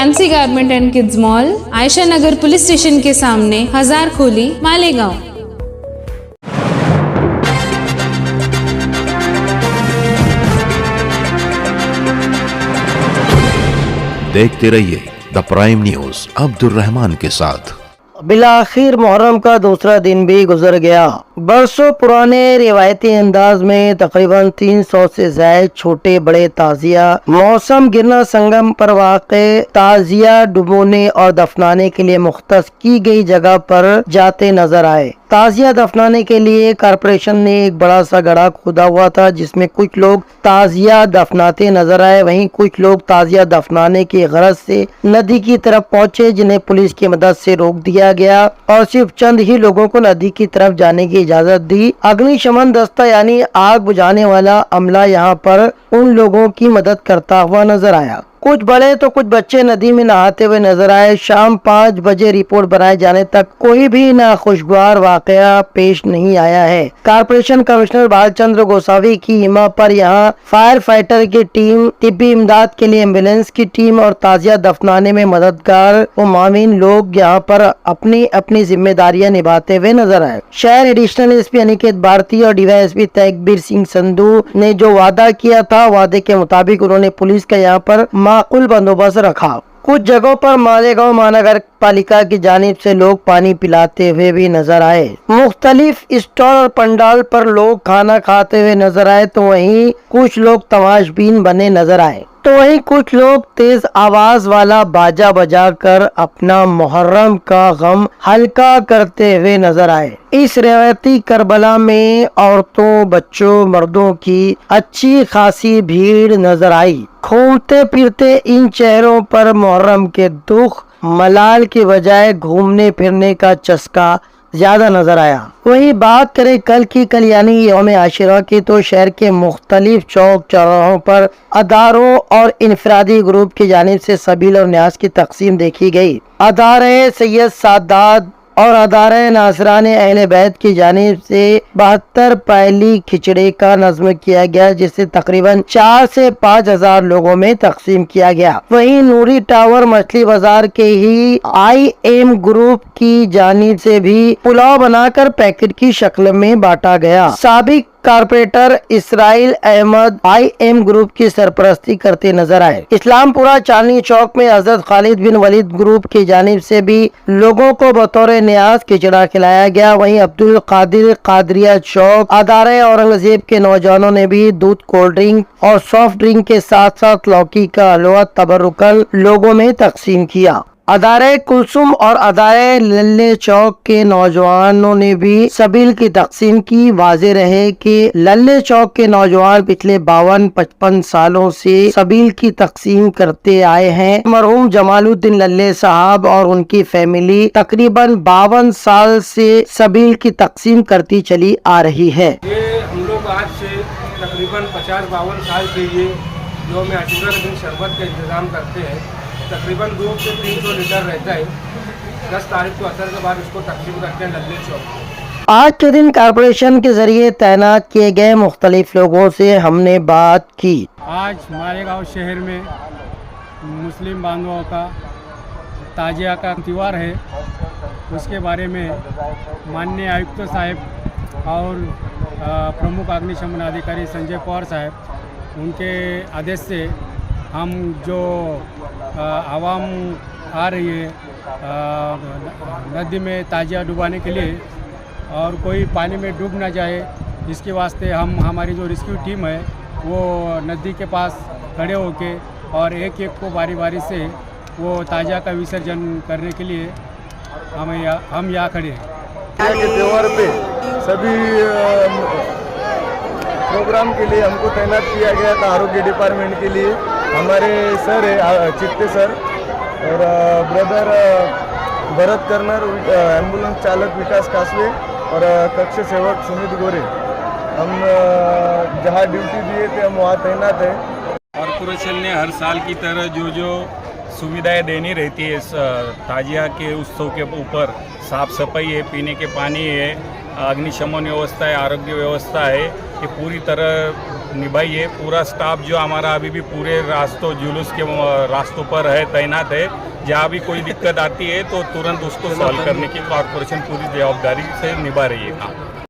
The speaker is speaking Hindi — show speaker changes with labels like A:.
A: Fancy garment and kids mall, Ayesha Nagar police station के सामने, हजार खोली, मालेगांव।
B: देखते रहिए the prime news Abdul Rahman के साथ।
C: बिलाखिर मुहर्रम का दूसरा दिन भी गुजर गया। बरसों पुराने रिवायती अंदाज में तकरीबन 300 से ज्यादा छोटे बड़े ताजिया मौसम गिरना संगम पर वाक़े ताजिया डुबोने और दफनाने के लिए मुख्तस की गई जगह पर जाते नजर आए। ताजिया दफनाने के लिए कारपोरेशन ने एक बड़ा सा गड्ढा खोदा हुआ था जिसमें कुछ लोग ताजिया दफनाते नजर आए, वहीं कुछ लोग ताजिया दफनाने की गरज से नदी की तरफ पहुंचे, जिन्हें पुलिस की मदद से रोक दिया गया और सिर्फ चंद ही लोगों को नदी की तरफ जाने की इजाजत दी। अग्निशमन दस्ता यानी आग बुझाने वाला अमला यहाँ पर उन लोगों की मदद करता हुआ नजर आया। कुछ बड़े तो कुछ बच्चे नदी में नहाते हुए नजर आए। शाम 5 बजे रिपोर्ट बनाए जाने तक कोई भी नाखुशगवार वाकया पेश नहीं आया है। कारपोरेशन कमिश्नर बालचंद्र गोसावी की हिम्मत पर यहाँ फायर फाइटर की टीम, तिब्बी इमदाद के लिए एम्बुलेंस की टीम और ताजिया दफनाने में मददगार व मामीन लोग यहाँ पर अपनी अपनी जिम्मेदारियां निभाते हुए नजर आए। शहर एडिशनल एसपी अनिकेत भारती और डीवाईएसपी तेगबीर सिंह संधू ने जो वादा किया था, वादे के मुताबिक उन्होंने पुलिस का यहाँ पर माकूल बंदोबस्त रखा। कुछ जगहों पर मालेगांव महानगर पालिका की जानिब से लोग पानी पिलाते हुए भी नजर आए। मुख्तलिफ स्टॉल और पंडाल पर लोग खाना खाते हुए नजर आए, तो वहीं कुछ लोग तमाशबीन बने नजर आए। तो वहीं कुछ लोग तेज आवाज वाला बाजा बजाकर अपना मुहर्रम का गम हल्का करते हुए नजर आए। इस रिवायती करबला में औरतों, बच्चों, मर्दों की अच्छी खासी भीड़ नजर आई। घूमते फिरते इन चेहरों पर मुहर्रम के दुख मलाल के बजाय घूमने फिरने का चस्का ज्यादा नजर आया। वही बात करें कल की, कल यानी यौम आशिरा की, तो शहर के मुख्तलिफ चौक चौराहों पर अदारों और इनफरादी ग्रुप की जानिब से सबील और न्याज की तकसीम देखी गई। अदारे सैयद सादात और अदारे नासराने अहले बैत की जानिब से 72 पहली खिचड़े का नज़्म किया गया, जिसे तकरीबन 4 से 5 हजार लोगों में तकसीम किया गया। वहीं नूरी टावर मछली बाजार के ही IM ग्रुप की जानिब से भी पुलाव बनाकर पैकेट की शक्ल में बांटा गया। साबिक corporator Israil Ahmad IM group की सरपरस्ती करते नजर आए। इस्लामपुरा चांदनी चौक में हजरत खालिद बिन वलीद ग्रुप की जानिब से भी लोगों को बतौर न्याज खिचड़ा खिलाया गया। वहीं अब्दुल कादिर कादरिया चौक अदारे औरंगजेब के नौजवानों ने भी दूध, कोल्ड ड्रिंक और सॉफ्ट ड्रिंक के साथ साथ लौकी का हलवा तबरुकन लोगों में तकसीम किया। अदारे कुलसुम और अदारे लल्ले चौक के नौजवानों ने भी सबील की तकसीम की। वाज़े रहे कि लल्ले चौक के नौजवान पिछले 52-55 सालों से सबील की तकसीम करते आए हैं। मरहूम जमालुद्दीन लल्ले साहब और उनकी फैमिली तकरीबन 52 साल से सबील की तकसीम करती चली आ रही है।
D: ये हम लोग आज से तकरीबन 50-52 साल से ये यौम आशिरा के दिन शरबत का इंतज़ाम करते हैं। तकरीबन 200 से 300 लीटर रहता है। 10 तारीख को असर के बाद उसको तकसीम करते हैं लल्ले चौक।
C: आज के दिन कारपोरेशन के जरिए तैनात किए गए मुख्तलिफ लोगों से हमने बात की।
E: आज मालेगांव शहर में मुस्लिम बांधवों का ताजिया का त्यौहार है, उसके बारे में माननीय आयुक्त साहब और प्रमुख अग्निशमन अधिकारी संजय पवार साहब उनके आदेश से हम जो आवाम आ रही है नदी में ताजिया डुबाने के लिए और कोई पानी में डूब ना जाए, इसके वास्ते हम हमारी जो रेस्क्यू टीम है वो नदी के पास खड़े होके और एक एक को बारी बारी से वो ताजिया का विसर्जन करने के लिए हम यहाँ खड़े हैं।
F: के त्यौहार पे सभी प्रोग्राम के लिए हमको तैनात किया गया था आरोग्य डिपार्टमेंट के लिए। हमारे सर है चित्ते सर और ब्रदर भरत कर्नर, एम्बुलेंस चालक विकास कासवे और कक्ष सेवक सुमित गोरे। हम जहाँ ड्यूटी दिए थे हम वहाँ तैनात है।
G: कॉरपोरेशन ने हर साल की तरह जो सुविधाएं देनी रहती है ताजिया के उत्सव के ऊपर, साफ सफाई है, पीने के पानी है, अग्निशमन व्यवस्था है, आरोग्य व्यवस्था है, ये पूरी तरह निभाइए। पूरा स्टाफ जो हमारा अभी भी पूरे जुलूस के रास्तों पर है, तैनात है। जहाँ भी कोई दिक्कत आती है तो तुरंत उसको सॉल्व करने की कॉर्पोरेशन पूरी जवाबदारी से निभा रही है काम।